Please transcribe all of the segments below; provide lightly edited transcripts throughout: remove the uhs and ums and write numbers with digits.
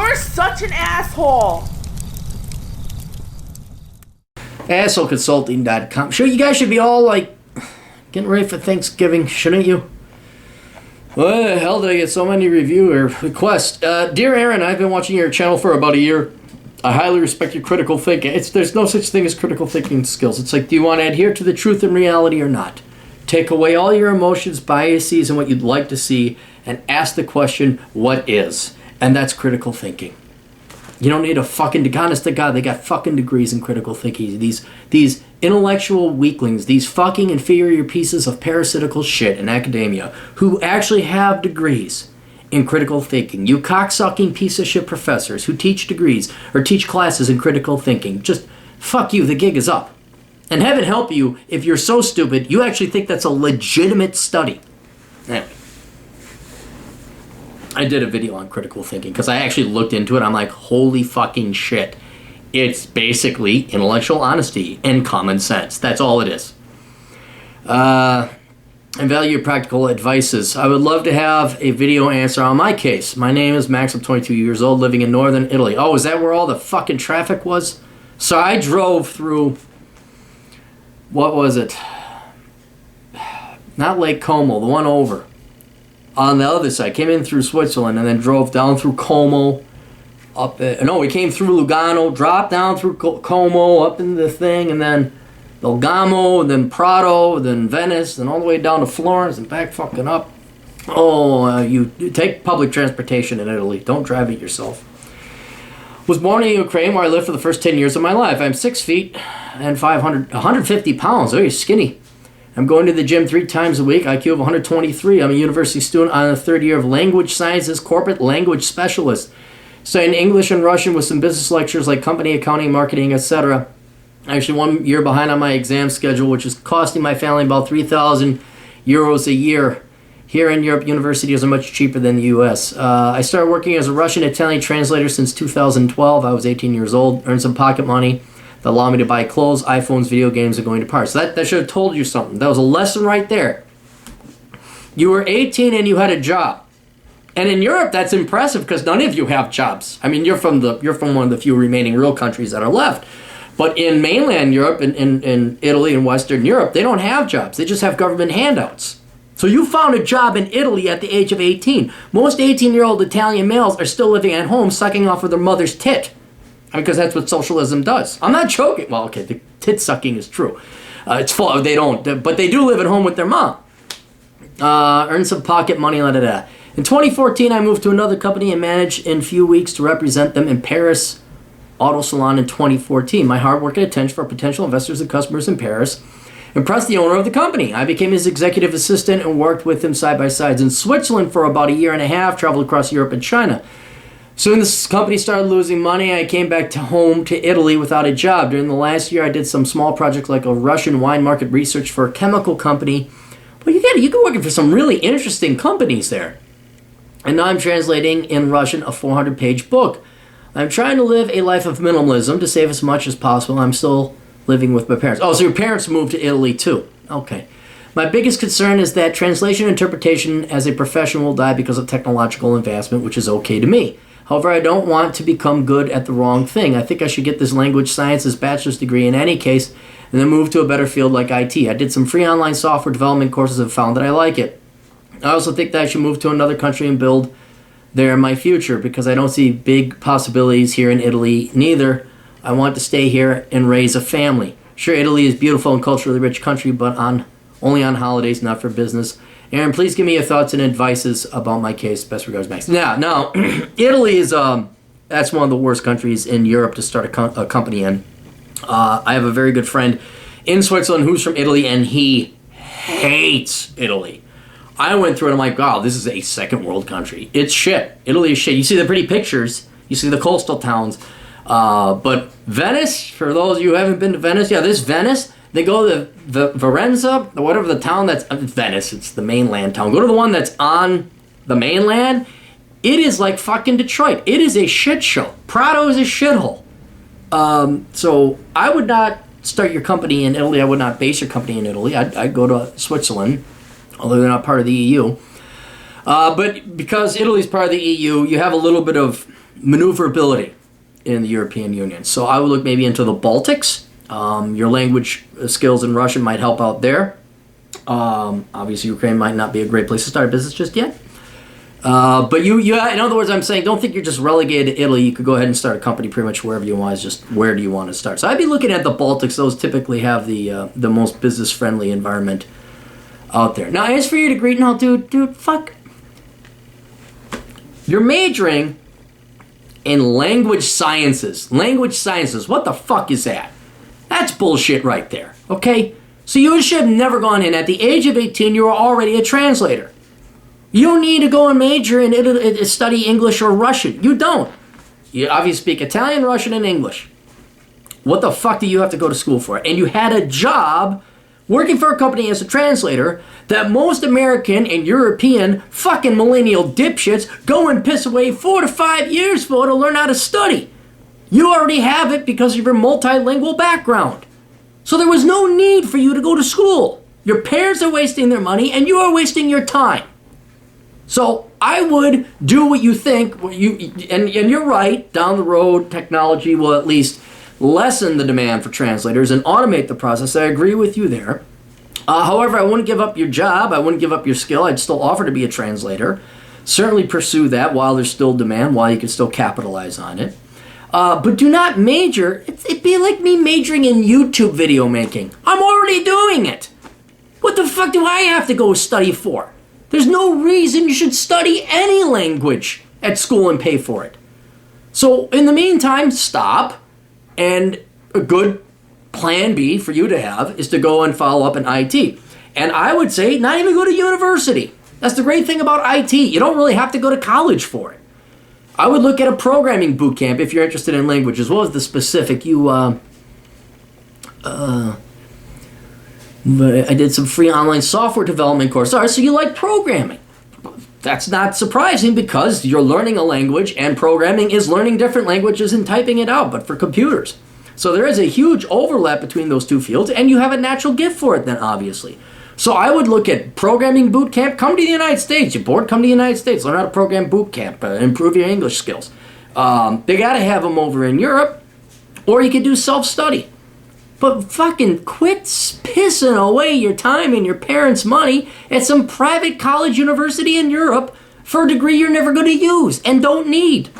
You're such an asshole. AssholeConsulting.com. Sure, you guys should be all like getting ready for Thanksgiving, shouldn't you? Why the hell did I get so many review or requests? Dear Aaron, I've been watching your channel for about a year. I highly respect your critical thinking. There's no such thing as critical thinking skills. It's like, do you want to adhere to the truth and reality or not? Take away all your emotions, biases, and what you'd like to see, and ask the question, what is? And that's critical thinking. You don't need a fucking, honest to God, they got fucking degrees in critical thinking. These intellectual weaklings, these fucking inferior pieces of parasitical shit in academia who actually have degrees in critical thinking. You cocksucking piece of shit professors who teach degrees or teach classes in critical thinking. Just fuck you, the gig is up. And heaven help you if you're so stupid you actually think that's a legitimate study. Anyway. I did a video on critical thinking because I actually looked into it. I'm like, holy fucking shit. It's basically intellectual honesty and common sense. That's all it is. I value practical advices. I would love to have a video answer on my case. My name is Max. I'm 22 years old, living in northern Italy. Oh, is that where all the fucking traffic was? So I drove through, what was it? Not Lake Como, the one over. On the other side, came in through Switzerland and then drove down through Como, we came through Lugano, dropped down through Como, up in the thing, and then Bergamo, then Prato, then Venice, and all the way down to Florence and back fucking up. You take public transportation in Italy. Don't drive it yourself. Was born in Ukraine where I lived for the first 10 years of my life. I'm 6 feet and 150 pounds. Very skinny. I'm going to the gym 3 times a week, IQ of 123. I'm a university student on the 3rd year of language sciences, corporate language specialist. Studying English and Russian with some business lectures like company accounting, marketing, etc. Actually 1 year behind on my exam schedule, which is costing my family about 3,000 euros a year. Here in Europe, universities are much cheaper than the U.S. I started working as a Russian-Italian translator since 2012. I was 18 years old, earned some pocket money that allowed me to buy clothes, iPhones, video games, and going to parties. So that should have told you something. That was a lesson right there. You were 18 and you had a job. And in Europe, that's impressive because none of you have jobs. I mean, you're from one of the few remaining real countries that are left. But in mainland Europe, in Italy and Western Europe, they don't have jobs. They just have government handouts. So you found a job in Italy at the age of 18. Most 18-year-old Italian males are still living at home sucking off of their mother's tit. Because that's what socialism does. I'm not joking. Well, okay, the tit sucking is true. It's false. They don't, but they do live at home with their mom. Earn some pocket money, In 2014, I moved to another company and managed in a few weeks to represent them in Paris Auto Salon in 2014. My hard work and attention for potential investors and customers in Paris impressed the owner of the company. I became his executive assistant and worked with him side by side in Switzerland for about a year and a half, traveled across Europe and China. Soon this company started losing money. I came back to home to Italy without a job. During the last year, I did some small projects like a Russian wine market research for a chemical company. But you can work for some really interesting companies there. And now I'm translating in Russian a 400-page book. I'm trying to live a life of minimalism to save as much as possible. I'm still living with my parents. Oh, so your parents moved to Italy too. Okay. My biggest concern is that translation and interpretation as a profession will die because of technological advancement, which is okay to me. However, I don't want to become good at the wrong thing. I think I should get this language sciences bachelor's degree in any case and then move to a better field like IT. I did some free online software development courses and found that I like it. I also think that I should move to another country and build there in my future because I don't see big possibilities here in Italy neither. I want to stay here and raise a family. Sure, Italy is a beautiful and culturally rich country, but only on holidays, not for business. Aaron, please give me your thoughts and advices about my case. Best regards, Max. Now, Italy is that's one of the worst countries in Europe to start a company in. I have a very good friend in Switzerland who's from Italy, and he hates Italy. I went through it, and I'm like, wow, this is a second world country. It's shit. Italy is shit. You see the pretty pictures. You see the coastal towns. But Venice, for those of you who haven't been to Venice, this Venice, they go to the Varenza, or whatever the town that's... Venice, it's the mainland town. Go to the one that's on the mainland. It is like fucking Detroit. It is a shit show. Prato is a shithole. So I would not start your company in Italy. I would not base your company in Italy. I'd go to Switzerland, although they're not part of the EU. But because Italy's part of the EU, you have a little bit of maneuverability in the European Union. So I would look maybe into the Baltics. Your language skills in Russian might help out there. Obviously, Ukraine might not be a great place to start a business just yet. But you, in other words, I'm saying don't think you're just relegated to Italy. You could go ahead and start a company pretty much wherever you want. It's just where do you want to start. So I'd be looking at the Baltics. Those typically have the most business-friendly environment out there. Now, as for your degree, no, dude, fuck. You're majoring in language sciences. Language sciences. What the fuck is that? That's bullshit right there. Okay? So you should have never gone in. At the age of 18, you were already a translator. You don't need to go and major in study English or Russian. You don't. You obviously speak Italian, Russian, and English. What the fuck do you have to go to school for? And you had a job working for a company as a translator that most American and European fucking millennial dipshits go and piss away 4 to 5 years for to learn how to study. You already have it because of your multilingual background. So there was no need for you to go to school. Your parents are wasting their money and you are wasting your time. So I would do what you think, and you're right, down the road, technology will at least lessen the demand for translators and automate the process. I agree with you there. However, I wouldn't give up your job. I wouldn't give up your skill. I'd still offer to be a translator. Certainly pursue that while there's still demand, while you can still capitalize on it. But do not major. It'd be like me majoring in YouTube video making. I'm already doing it. What the fuck do I have to go study for? There's no reason you should study any language at school and pay for it. So in the meantime, stop. And a good plan B for you to have is to go and follow up in IT. And I would say not even go to university. That's the great thing about IT. You don't really have to go to college for it. I would look at a programming boot camp if you're interested in language, as well as the specific. I did some free online software development course. All right, so you like programming. That's not surprising because you're learning a language and programming is learning different languages and typing it out, but for computers. So there is a huge overlap between those two fields, and you have a natural gift for it then, obviously. So I would look at programming boot camp. Come to the United States. You're bored? Come to the United States. Learn how to program boot camp. Improve your English skills. They got to have them over in Europe, or you could do self-study. But fucking quit pissing away your time and your parents' money at some private college university in Europe for a degree you're never going to use and don't need.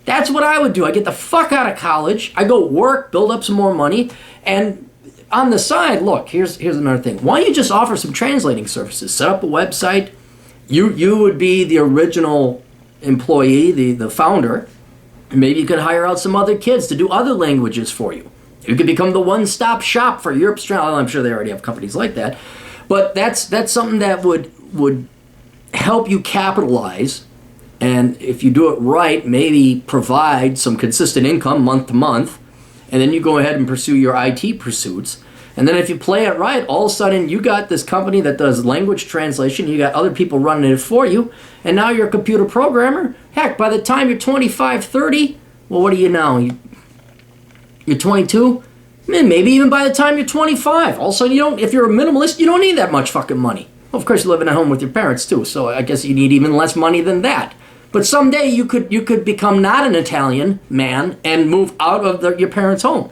That's what I would do. I get the fuck out of college. I go work, build up some more money, and on the side, look, here's another thing. Why don't you just offer some translating services? Set up a website. You would be the original employee, the founder. Maybe you could hire out some other kids to do other languages for you. You could become the one-stop shop for Europe's travel. I'm sure they already have companies like that. But that's something that would help you capitalize. And if you do it right, maybe provide some consistent income month to month. And then you go ahead and pursue your IT pursuits. And then if you play it right, all of a sudden you got this company that does language translation. You got other people running it for you. And now you're a computer programmer. Heck, by the time you're 25, 30, well, what are you now? You're 22? Maybe even by the time you're 25. All of a sudden, if you're a minimalist, you don't need that much fucking money. Well, of course, you're living at home with your parents, too. So I guess you need even less money than that. But someday you could become not an Italian man and move out of your parents' home.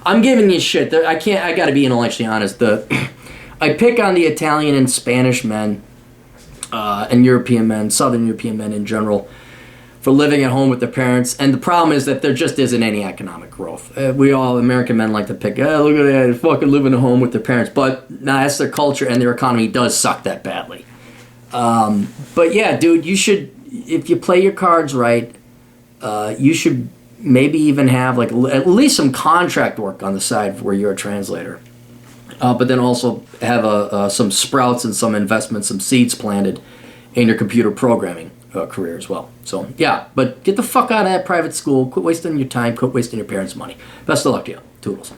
I'm giving you shit. I got to be intellectually honest. I pick on the Italian and Spanish men and European men, Southern European men in general, for living at home with their parents. And the problem is that there just isn't any economic growth. We all, American men, like to pick, look at that, they're fucking living at home with their parents. But that's their culture, and their economy does suck that badly. But yeah, dude, you should, if you play your cards right, you should maybe even have like at least some contract work on the side where you're a translator. But then also have some sprouts and some investments, some seeds planted in your computer programming career as well. So yeah, but get the fuck out of that private school. Quit wasting your time. Quit wasting your parents' money. Best of luck to you. Toodles.